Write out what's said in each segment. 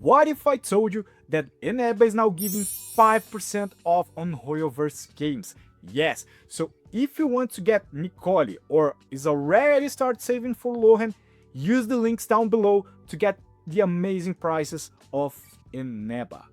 What if I told you that ENEBA is now giving 5% off on HoYoverse games? Yes, so if you want to get Nicole or is already start saving for Lohan, use the links down below to get the amazing prices of ENEBA.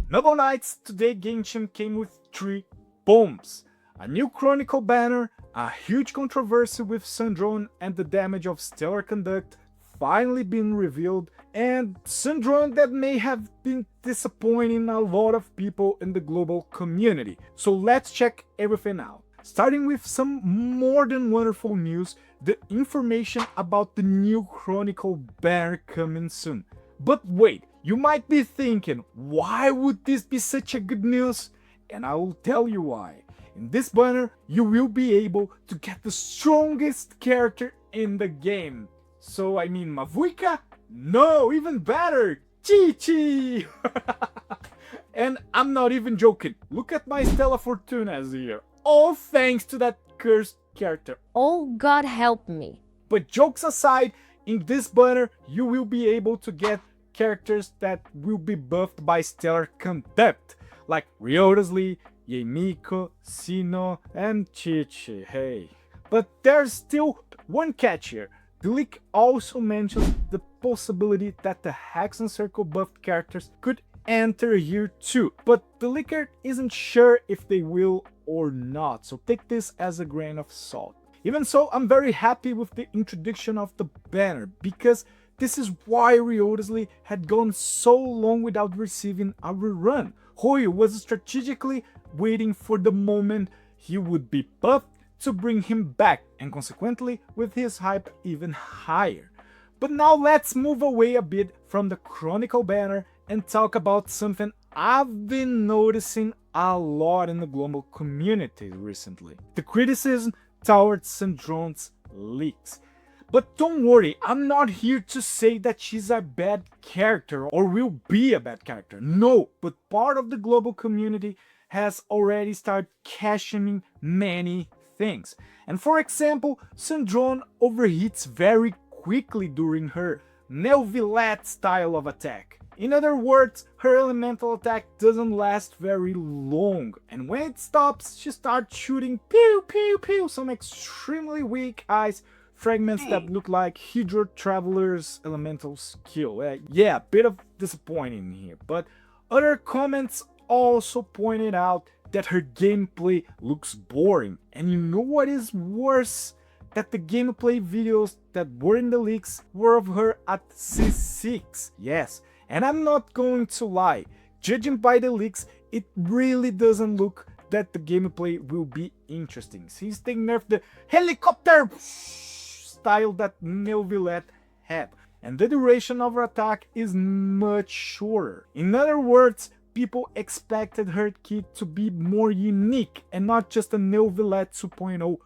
Noble Knights, today Genshin came with 3 bombs. A new Chronicled Banner, a huge controversy with Sandrone and the damage of Stellar Conduct finally been revealed, and Sandrone that may have been disappointing a lot of people in the global community. So let's check everything out. Starting with some more than wonderful news, the information about the new Chronicled Banner coming soon. But wait, you might be thinking, why would this be such a good news? And I will tell you why. In this banner, you will be able to get the strongest character in the game. So I mean Mavuika? No, even better, Chi-Chi! And I'm not even joking, look at my Stella Fortunas here. All thanks to that cursed character. Oh, God help me. But jokes aside, in this banner you will be able to get characters that will be buffed by Stellar Conduct, like Wriothesley, Yae Miko, Cyno, and Chi-Chi, hey. But there's still one catch here. The leak also mentions the possibility that the Hex and Circle buffed characters could enter here too, but the leaker isn't sure if they will or not, so take this as a grain of salt. Even so, I'm very happy with the introduction of the banner, because this is why Wriothesley had gone so long without receiving a rerun. Hoyo was strategically waiting for the moment he would be buffed to bring him back, and consequently with his hype even higher. But now let's move away a bit from the Chronicled Banner and talk about something I've been noticing a lot in the global community recently. The criticism towards Sandrone's leaks. But don't worry, I'm not here to say that she's a bad character or will be a bad character. No, but part of the global community has already started questioning many things. And for example, Sandrone overheats very quickly during her Neuvillette style of attack. In other words, her elemental attack doesn't last very long, and when it stops, she starts shooting pew pew pew, some extremely weak ice fragments that look like Hydro Traveler's elemental skill. Yeah, a bit of disappointing here, but other comments also pointed out that her gameplay looks boring. And you know what is worse? That the gameplay videos that were in the leaks were of her at C6. Yes, and I'm not going to lie, judging by the leaks, it really doesn't look that the gameplay will be interesting, since they nerfed the helicopter style that Neuvillette had, and the duration of her attack is much shorter. In other words, people expected her kit to be more unique and not just a Neuvillette 2.0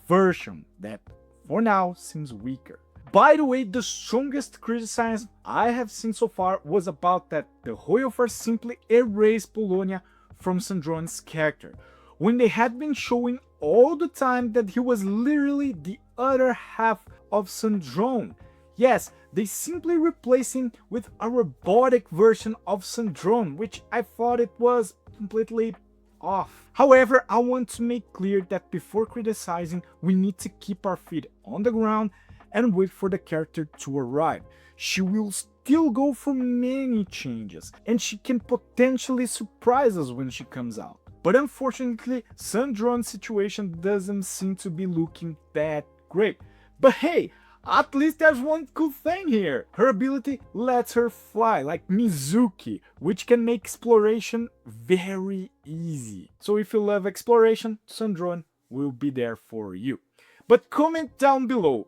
version that for now seems weaker. By the way, the strongest criticism I have seen so far was about that the HoYoverse simply erased Polonia from Sandrone's character, when they had been showing all the time that he was literally the other half of Sandrone. Yes, they simply replaced him with a robotic version of Sandrone, which I thought it was completely off. However, I want to make clear that before criticizing, we need to keep our feet on the ground and wait for the character to arrive. She will still go through many changes, and she can potentially surprise us when she comes out. But unfortunately, Sandrone's situation doesn't seem to be looking that great. But hey, at least there's one cool thing here. Her ability lets her fly like Mizuki, which can make exploration very easy. So if you love exploration, Sandrone will be there for you. But comment down below,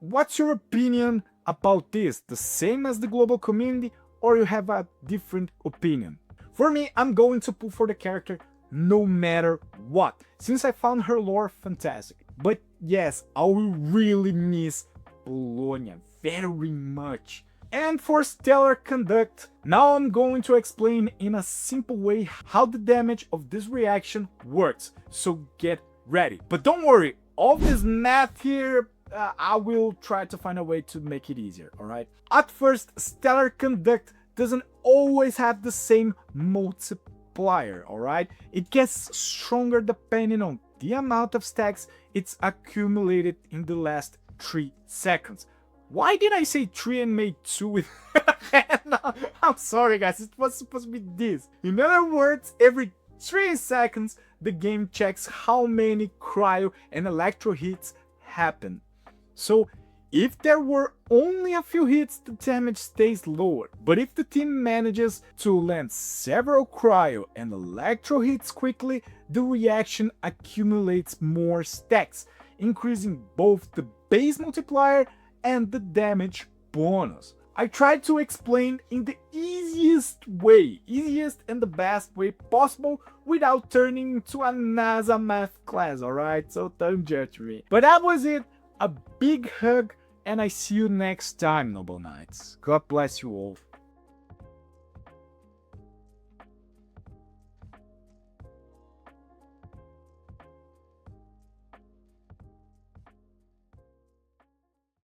what's your opinion about this? The same as the global community, or you have a different opinion? For me, I'm going to pull for the character no matter what, since I found her lore fantastic. But yes, I will really miss Polonia very much. And for Stellar Conduct, now I'm going to explain in a simple way how the damage of this reaction works, so get ready. But don't worry, all this math here, I will try to find a way to make it easier, alright? At first, Stellar Conduct doesn't always have the same multiplier, alright? It gets stronger depending on the amount of stacks it's accumulated in the last 3 seconds. Why did I say 3 and made 2 with no, I'm sorry guys, it was supposed to be this. In other words, every 3 seconds the game checks how many cryo and electro hits happen. So if there were only a few hits, the damage stays lower, but if the team manages to land several cryo and electro hits quickly, the reaction accumulates more stacks, increasing both the base multiplier and the damage bonus. I tried to explain in the easiest and the best way possible without turning into a NASA math class, alright? So don't judge me. But that was it. A big hug, and I see you next time, Noble Knights. God bless you all.